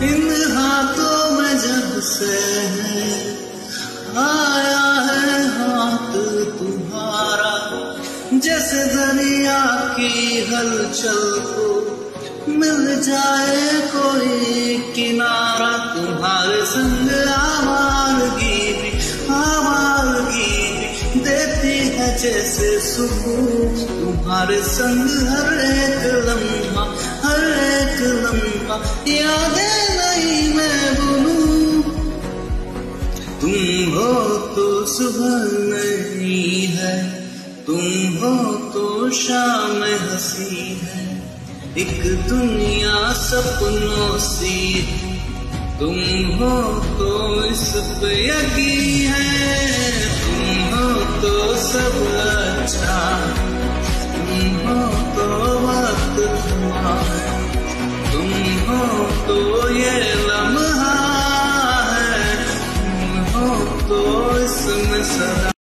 इन हाथों में जब से आया है हाथ तुम्हारा, जैसे दरिया की हलचल को मिल जाए कोई किनारा। तुम्हारे संग आवारगी देती है जैसे सुकून, तुम्हारे संग हर एक लम्हा यादें नहीं मैं भूलूं। तुम हो तो सुबह नहीं है, तुम हो तो शाम हंसी है, एक दुनिया सपनों सी है। तुम हो तो इस पे यकीन है, तुम हो तो सब अच्छा, तुम हो तो वक्त तुम्हारा, तुम हो तो ये लम्हा है, तुम हो तो इसमें सदा